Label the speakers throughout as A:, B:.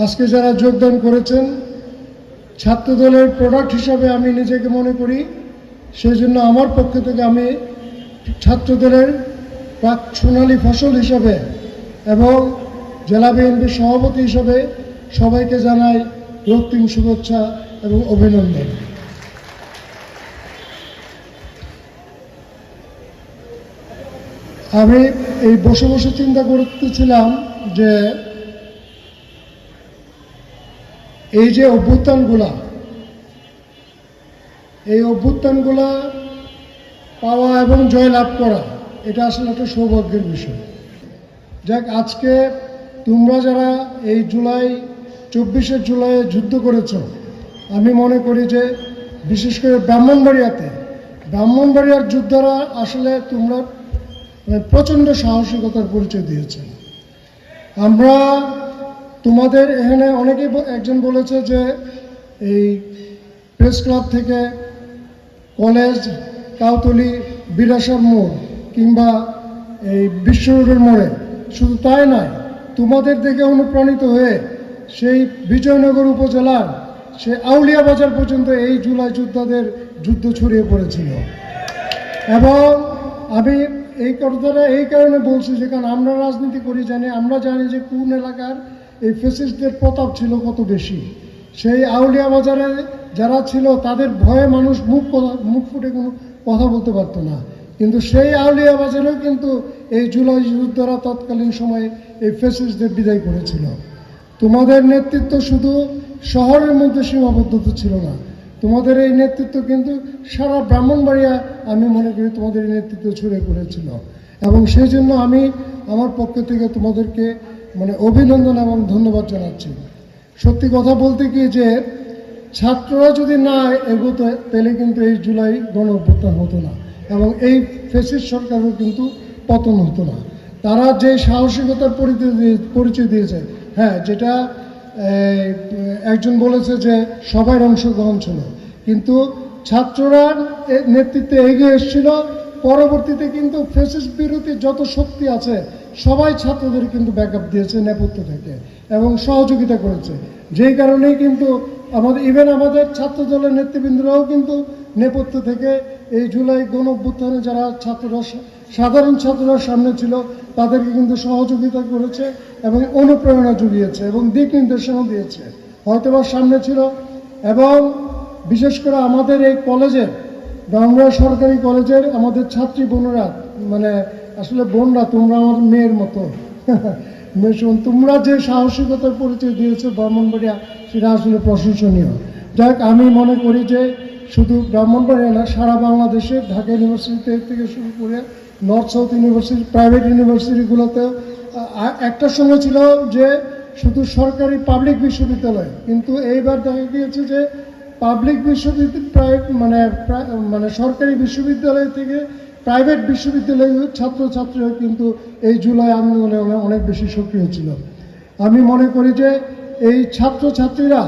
A: আজকে যারা যোগদান করেছেন, ছাত্রদলের প্রোডাক্ট হিসাবে আমি নিজেকে মনে করি। সেই জন্য আমার পক্ষ থেকে আমি ছাত্রদলের প্রাক সোনালী ফসল হিসাবে এবং জেলা বিএনপির সভাপতি হিসাবে সবাইকে জানাই রক্তিম শুভেচ্ছা এবং অভিনন্দন। আমি এই বসে বসে চিন্তা করতেছিলাম যে এই যে অভ্যুত্থানগুলা পাওয়া এবং জয়লাভ করা, এটা আসলে একটা সৌভাগ্যের বিষয়। যাক, আজকে তোমরা যারা এই 24শে জুলাই যুদ্ধ করেছ, আমি মনে করি যে বিশেষ করে ব্রাহ্মণবাড়িয়ার যোদ্ধারা আসলে তোমরা প্রচণ্ড সাহসিকতার পরিচয় দিয়েছে। আমরা তোমাদের এখানে অনেকেই একজন বলেছে যে এই প্রেস ক্লাব থেকে কলেজ, কাউতলি, বিরাসার মোড় কিংবা এই বিশ্ব রোডের মোড়ে, শুধু তাই নয়, তোমাদের দেখে অনুপ্রাণিত হয়ে সেই বিজয়নগর উপজেলার সে আউলিয়া বাজার পর্যন্ত এই জুলাই যোদ্ধাদের যুদ্ধ ছড়িয়ে পড়েছিল। এবং আমি এই কথাটা এই কারণে বলছি যে কারণ আমরা রাজনীতি করি, আমরা জানি যে কোন এলাকার এই ফ্যাসিস্টদের প্রতাপ ছিল কত বেশি। সেই আউলিয়া বাজারে যারা ছিল তাদের ভয়ে মানুষ মুখ ফুটে কোনো কথা বলতে পারতো না, কিন্তু সেই আউলিয়া বাজারেও কিন্তু এই জুলাই যোদ্ধারা তৎকালীন সময়ে এই ফ্যাসিস্টদের বিদায় করেছিল। তোমাদের নেতৃত্ব শুধু শহরের মধ্যে সীমাবদ্ধ ছিল না, তোমাদের এই নেতৃত্ব কিন্তু সারা ব্রাহ্মণবাড়িয়া আমি মনে করি তোমাদের এই নেতৃত্ব ছড়িয়ে পড়েছিল। এবং সেই জন্য আমি আমার পক্ষ থেকে তোমাদেরকে অভিনন্দন এবং ধন্যবাদ জানাচ্ছি। সত্যি কথা বলতে কি যে ছাত্ররা যদি না এগোতো তাহলে কিন্তু এই জুলাই গণ অভ্যুত্থান হতো না এবং এই ফ্যাসিস্ট সরকারও কিন্তু পতন হতো না। তারা যে সাহসিকতার পরিচয় দিয়েছে, হ্যাঁ, যেটা একজন বলেছে যে সবার অংশগ্রহণ ছিল, কিন্তু ছাত্ররা নেতৃত্বে এগিয়ে এসেছিল। পরবর্তীতে কিন্তু ফ্যাসিস্ট বিরোধী যত শক্তি আছে সবাই ছাত্রদের কিন্তু ব্যাকআপ দিয়েছে নেপথ্য থেকে এবং সহযোগিতা করেছে। যেই কারণেই কিন্তু আমাদের ছাত্র দলের নেতৃবৃন্দরাও কিন্তু নেপথ্য থেকে এই জুলাই গণ অভ্যুত্থানে যারা সাধারণ ছাত্ররা সামনে ছিল তাদেরকে কিন্তু সহযোগিতা করেছে এবং অনুপ্রেরণা জুগিয়েছে এবং দিক নির্দেশনা দিয়েছে, হয়তোবা সামনে ছিল। এবং বিশেষ করে আমাদের এই কলেজের, ব্রাহ্মণবাড়িয়া সরকারি কলেজের আমাদের ছাত্রী বোনেরা, আসলে বোনরা, তোমরা আমার মেয়ের মতো তোমরা যে সাহসিকতার পরিচয় দিয়েছো ব্রাহ্মণবাড়িয়া, সেটা আসলে প্রশংসনীয়। যাক, আমি মনে করি যে শুধু ব্রাহ্মণবাড়িয়া না, সারা বাংলাদেশে ঢাকা ইউনিভার্সিটি থেকে শুরু করে নর্থ সাউথ ইউনিভার্সিটি, প্রাইভেট ইউনিভার্সিটিগুলোতে একটা সময় ছিল যে শুধু সরকারি পাবলিক বিশ্ববিদ্যালয়, কিন্তু এইবার দেখা গিয়েছে যে পাবলিক বিশ্ববিদ্যালয় সরকারি বিশ্ববিদ্যালয় থেকে প্রাইভেট বিশ্ববিদ্যালয়ের ছাত্রছাত্রীরা কিন্তু এই জুলাই আন্দোলনে অনেক বেশি সক্রিয় ছিল। আমি মনে করি যে এই ছাত্রছাত্রীরা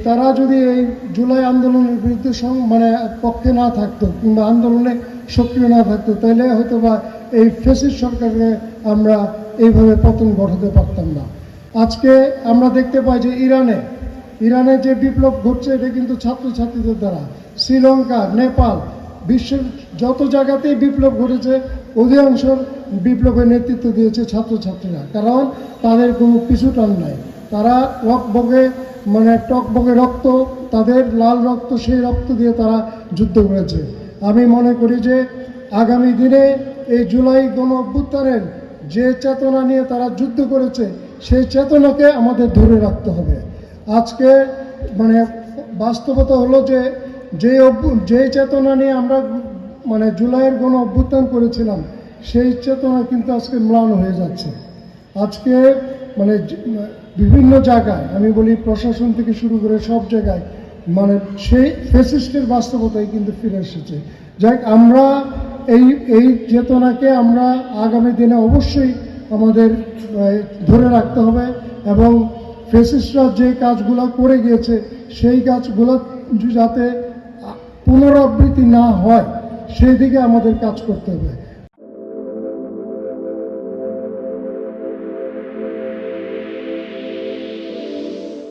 A: তারা যদি এই জুলাই আন্দোলনের বিরুদ্ধে পক্ষে না থাকতো কিংবা আন্দোলনে সক্রিয় না থাকতো, তাহলে হয়তো বা এই ফ্যাসিস্ট সরকারকে আমরা এইভাবে পতন ঘটাতে পারতাম না। আজকে আমরা দেখতে পাই যে ইরানে যে বিপ্লব ঘটছে এটা কিন্তু ছাত্রছাত্রীদের দ্বারা। শ্রীলঙ্কা, নেপাল, বিশ্বের যত জায়গাতেই বিপ্লব ঘটেছে অধিকাংশ বিপ্লবের নেতৃত্ব দিয়েছে ছাত্রছাত্রীরা, কারণ তাদের কোনো পিছুটান নাই। তারা টকবগে রক্ত, তাদের লাল রক্ত, সেই রক্ত দিয়ে তারা যুদ্ধ করেছে। আমি মনে করি যে আগামী দিনে এই জুলাই গণ অভ্যুত্থানের যে চেতনা নিয়ে তারা যুদ্ধ করেছে সেই চেতনাকে আমাদের ধরে রাখতে হবে। আজকে বাস্তবতা হলো যে যে চেতনা নিয়ে আমরা জুলাইয়ের গণ অভ্যুত্থান করেছিলাম সেই চেতনা কিন্তু আজকে ম্লান হয়ে যাচ্ছে। আজকে বিভিন্ন জায়গায়, আমি বলি প্রশাসন থেকে শুরু করে সব জায়গায় সেই ফ্যাসিস্টের বাস্তবতাই কিন্তু ফিরে এসেছে। যাক, আমরা এই চেতনাকে আমরা আগামী দিনে অবশ্যই আমাদের ধরে রাখতে হবে এবং ফ্যাসিস্টরা যে কাজগুলো করে গিয়েছে সেই কাজগুলো যাতে পুনরাবৃত্তি না হয় সেই দিকে আমাদের কাজ করতে হবে।